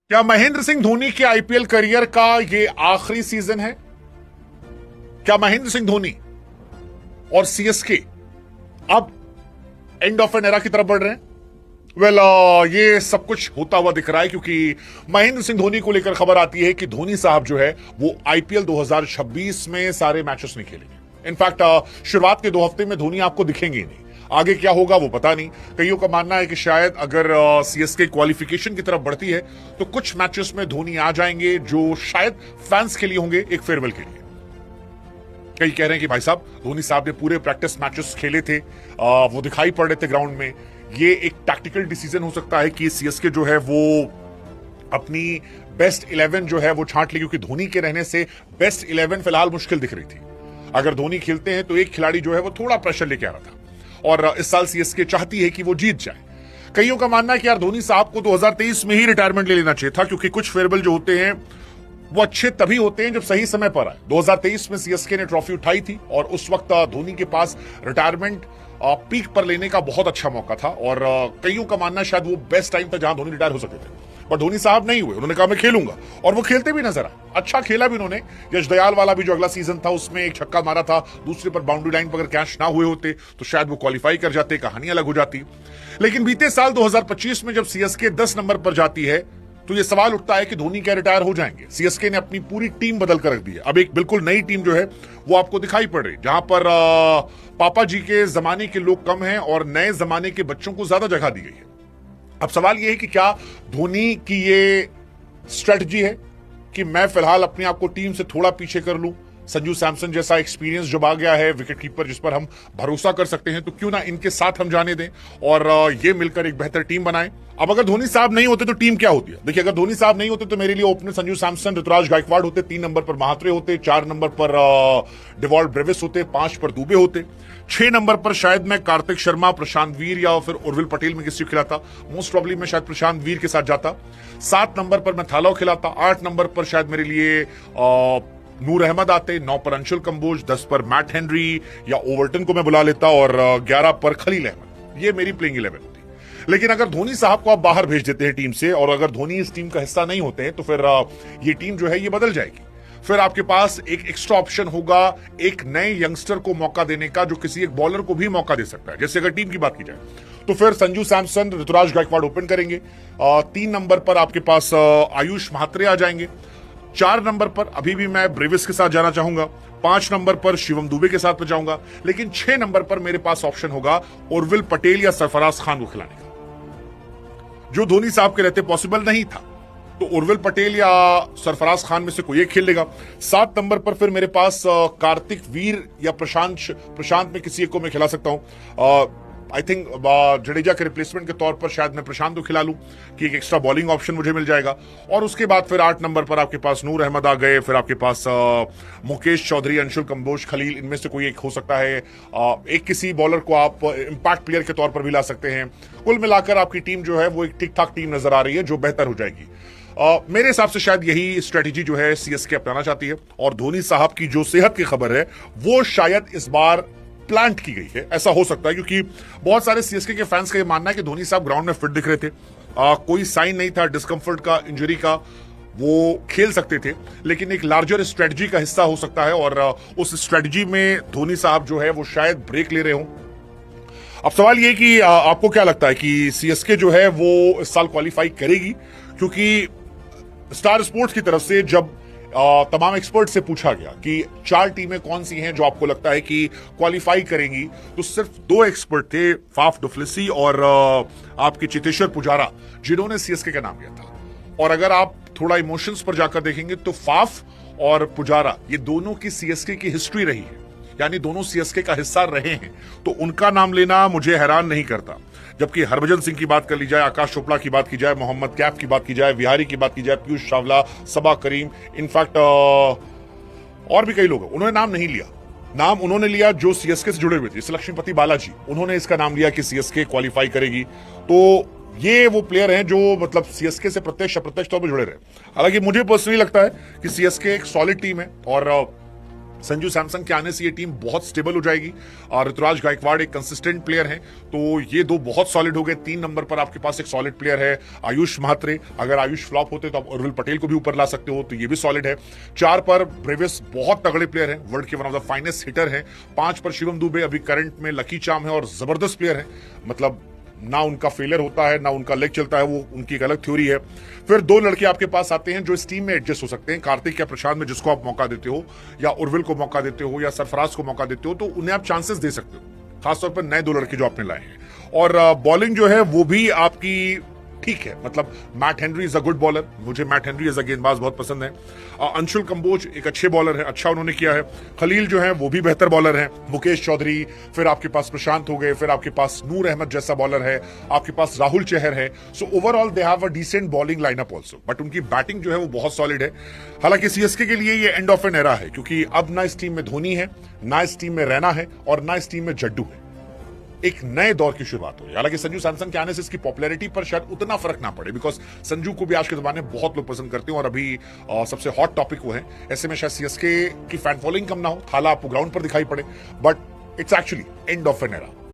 क्या महेंद्र सिंह धोनी के IPL career का ये आखिरी सीजन है? क्या महेंद्र सिंह धोनी और सीएसके अब एंड ऑफ एन एरा की तरफ बढ़ रहे हैं? वेल ये सब कुछ होता हुआ दिख रहा है क्योंकि महेंद्र सिंह धोनी को लेकर खबर आती है कि धोनी साहब जो है वो आईपीएल 2026 में सारे मैचेस नहीं खेलेंगे। इनफैक्ट शुरुआत के 2 हफ्ते में धोनी आपको दिखेंगे ही नहीं। आगे क्या होगा वो पता नहीं। कईयों का मानना है कि शायद अगर सीएसके क्वालिफिकेशन की तरफ बढ़ती है तो कुछ मैचेस में धोनी आ जाएंगे जो शायद फैंस के लिए होंगे एक फेयरवेल के लिए। कई कह रहे हैं कि भाई साहब धोनी साहब ने पूरे प्रैक्टिस मैचेस खेले थे, वो दिखाई पड़ रहे थे ग्राउंड में। ये एक टैक्टिकल डिसीजन हो सकता है कि सीएसके जो है वो अपनी बेस्ट 11 जो है वो छांट ली, क्योंकि धोनी के रहने से बेस्ट 11 फिलहाल मुश्किल दिख रही थी। अगर धोनी खेलते हैं तो एक खिलाड़ी जो है वो थोड़ा प्रेशर लेके आ रहा था और इस साल सीएसके चाहती है कि वो जीत जाए। कईयों का मानना है कि यार धोनी साहब को 2023 में ही रिटायरमेंट ले लेना चाहिए था, क्योंकि कुछ फेयरवेल जो होते हैं वो अच्छे तभी होते हैं जब सही समय पर आए। 2023 में सीएसके ने ट्रॉफी उठाई थी और उस वक्त धोनी के पास रिटायरमेंट पीक पर लेने का बहुत अच्छा मौका था और कईयों का मानना है शायद वो बेस्ट टाइम था जहां धोनी रिटायर हो सकते थे। पर धोनी साहब नहीं हुए, उन्होंने कहा मैं खेलूंगा और वो खेलते भी नजर आए। अच्छा खेला भी उन्होंने। यश दयाल वाला भी जो अगला सीजन था उसमें एक छक्का मारा था, दूसरे पर बाउंड्री लाइन पर अगर कैच ना हुए होते तो शायद वो क्वालिफाई कर जाते, कहानी अलग हो जाती। लेकिन बीते साल 2025 में जब सीएसके 10 नंबर पर जाती है तो ये सवाल उठता है कि धोनी क्या रिटायर हो जाएंगे? सीएसके ने अपनी पूरी टीम बदल कर रख दी है। अब एक बिल्कुल नई टीम जो है वो आपको दिखाई पड़ रही, जहां पर पापा जी के जमाने के लोग कम हैं और नए जमाने के बच्चों को ज्यादा जगह दी गई है। अब सवाल यह है कि क्या धोनी की ये स्ट्रेटजी है कि मैं फिलहाल अपने आप को टीम से थोड़ा पीछे कर लूं? संजू सैमसन जैसा एक्सपीरियंस जब आ गया है, विकेट कीपर जिस पर हम भरोसा कर सकते हैं, तो क्यों ना इनके साथ हम जाने दें और ये मिलकर एक बेहतर टीम बनाएं। अब अगर धोनी साहब नहीं होते तो टीम क्या होती है? देखिए, अगर धोनी साहब नहीं होते तो मेरे लिए ओपनर संजू सैमसन, ऋतुराज गायकवाड़ होते, 3 नंबर पर महात्रे होते, 4 नंबर पर डिवॉल्ट ब्रेविस होते, 5 पर दुबे होते, 6 नंबर पर शायद मैं कार्तिक शर्मा, प्रशांत वीर या फिर उर्विल पटेल में किसी को खिलाता। मोस्ट प्रॉब्ली मैं शायद प्रशांत वीर के साथ जाता। 7 नंबर पर मैं थालाव खिलाता। 8 नंबर पर शायद मेरे लिए नूर अहमद आते। 9 पर अंशुल कंबोज, 10 पर मैट हेनरी या ओवर्टन को मैं बुला लेता और 11 पर खलील अहमद। ये मेरी प्लेइंग 11 होती। लेकिन अगर धोनी साहब को आप बाहर भेज देते हैं टीम से और अगर धोनी इस टीम का हिस्सा नहीं होते हैं तो फिर ये टीम जो है ये बदल जाएगी। फिर आपके पास एक एक्स्ट्रा ऑप्शन होगा एक नए यंगस्टर को मौका देने का, जो किसी एक बॉलर को भी मौका दे सकता है। जैसे अगर टीम की बात की जाए तो फिर संजू सैमसन, ऋतुराज गायकवाड़ ओपन करेंगे। 3 नंबर पर आपके पास आयुष महात्रे आ जाएंगे। 4 नंबर पर अभी भी मैं ब्रेविस के साथ जाना चाहूंगा। 5 नंबर पर शिवम दुबे के साथ में जाऊंगा। लेकिन 6 नंबर पर मेरे पास ऑप्शन होगा उर्विल पटेल या सरफराज खान को खिलाने का, जो धोनी साहब के रहते पॉसिबल नहीं था। तो उर्विल पटेल या सरफराज खान में से कोई एक खेल लेगा। 7 नंबर पर फिर मेरे पास कार्तिक वीर या प्रशांत में किसी एक को मैं खिला सकता हूं। आई थिंक जडेजा के रिप्लेसमेंट के तौर पर शायद मैं प्रशांत को खिला लूं कि एक एक्स्ट्रा बॉलिंग ऑप्शन मुझे मिल जाएगा। और उसके बाद फिर 8 नंबर पर आपके पास नूर अहमद आ गए। फिर आपके पास मुकेश चौधरी, अंशुल कंबोज, खलील, इनमें से कोई एक हो सकता है। एक किसी बॉलर को आप इंपैक्ट प्लेयर के तौर पर भी ला सकते हैं। कुल मिलाकर आपकी टीम जो है वो एक ठीक ठाक टीम नजर आ रही है जो बेहतर हो जाएगी। मेरे हिसाब से शायद यही स्ट्रेटेजी जो है सीएसके अपनाना चाहती है और धोनी साहब की जो सेहत की खबर है वो शायद इस बार प्लांट की गई है। ऐसा हो सकता है क्योंकि बहुत सारे सीएसके के फैंस का ये मानना है कि धोनी साहब ग्राउंड में फिट दिख रहे थे। कोई साइन नहीं था डिस्कम्फर्ट का, इंजरी का, वो खेल सकते थे। लेकिन एक लार्जर स्ट्रेटजी का हिस्सा हो सकता है और उस स्ट्रेटजी में धोनी साहब जो है वो शायद ब्रेक ले रहे हों। अब सवाल ये कि आपको क्या लगता है कि सीएसके जो है वो इस साल क्वालिफाई करेगी? क्योंकि स्टार स्पोर्ट्स की तरफ से जब तमाम एक्सपर्ट से पूछा गया कि 4 टीमें कौन सी हैं जो आपको लगता है कि क्वालिफाई करेंगी, तो सिर्फ 2 एक्सपर्ट थे, फाफ डुप्लेसी और आपके चेतेश्वर पुजारा, जिन्होंने सीएसके का नाम लिया था। और अगर आप थोड़ा इमोशंस पर जाकर देखेंगे तो फाफ और पुजारा ये दोनों की सीएसके की हिस्ट्री रही है, यानी दोनों सीएसके का हिस्सा रहे हैं, तो उनका नाम लेना मुझे हैरान नहीं करता। जबकि हरभजन सिंह की बात कर ली जाए, आकाश चोपड़ा की बात की जाए, मोहम्मद कैफ की बात की जाए, विहारी की बात की जाए, पीयूष चावला, सबा करीम, इनफैक्ट और भी कई लोग, उन्होंने नाम नहीं लिया। नाम उन्होंने लिया जो सीएसके से जुड़े हुए थे, जैसे लक्ष्मीपति बालाजी, उन्होंने इसका नाम लिया कि सीएसके क्वालिफाई करेगी। तो ये वो प्लेयर हैं जो मतलब सीएसके से प्रत्यक्ष अप्रत्यक्ष तौर पर जुड़े रहे। हालांकि मुझे पर्सनली लगता है कि सीएसके एक सॉलिड टीम है और संजू सैमसन के आने से ये टीम बहुत स्टेबल हो जाएगी और ऋतुराज गायकवाड़ एक कंसिस्टेंट प्लेयर है, तो ये दो बहुत सॉलिड हो गए। 3 नंबर पर आपके पास एक सॉलिड प्लेयर है आयुष म्हात्रे, अगर आयुष फ्लॉप होते तो आप उर्विल पटेल को भी ऊपर ला सकते हो, तो ये भी सॉलिड है। 4 पर ब्रेविस बहुत तगड़े प्लेयर है, वर्ल्ड के one of the finest hitter है। 5 पर शिवम दुबे अभी करंट में लकी चार्म है और जबरदस्त प्लेयर है, मतलब ना उनका फेलियर होता है ना उनका लेग चलता है, वो उनकी एक अलग थ्योरी है। फिर 2 लड़के आपके पास आते हैं जो इस टीम में एडजस्ट हो सकते हैं, कार्तिक या प्रशांत में, जिसको आप मौका देते हो, या उर्विल को मौका देते हो, या सरफराज को मौका देते हो, तो उन्हें आप चांसेस दे सकते हो, खासतौर पर नए 2 लड़के जो आपने लाए हैं। और बॉलिंग जो है वो भी आपकी ठीक है, मतलब Matt Henry is a good bowler, मुझे मैट हेनरी एज अ गेंदबाज बहुत पसंद है। अंशुल कंबोज एक अच्छे बॉलर है, अच्छा उन्होंने किया है। खलील जो है वो भी बेहतर बॉलर है। मुकेश चौधरी, फिर आपके पास प्रशांत हो गए, फिर आपके पास नूर अहमद जैसा बॉलर है, आपके पास राहुल चहर है। So overall they have a decent bowling lineup also, but उनकी बैटिंग जो है वो बहुत सॉलिड है। हालांकि सीएसके के लिए ये एंड ऑफ एन एरा है, क्योंकि अब ना इस टीम में धोनी है, ना इस टीम में रैना है, और ना इस टीम में जड्डू है। एक नए दौर की शुरुआत हुई। हालांकि संजू सैमसन के आने से इसकी पॉपुलैरिटी पर शायद उतना फर्क ना पड़े, बिकॉज संजू को भी आज के जमाने में बहुत लोग पसंद करते हैं और अभी सबसे हॉट टॉपिक वो है। ऐसे में शायद सीएसके की फैन फॉलोइंग कम ना हो, थाला आपको ग्राउंड पर दिखाई पड़े, but it's actually end of an era.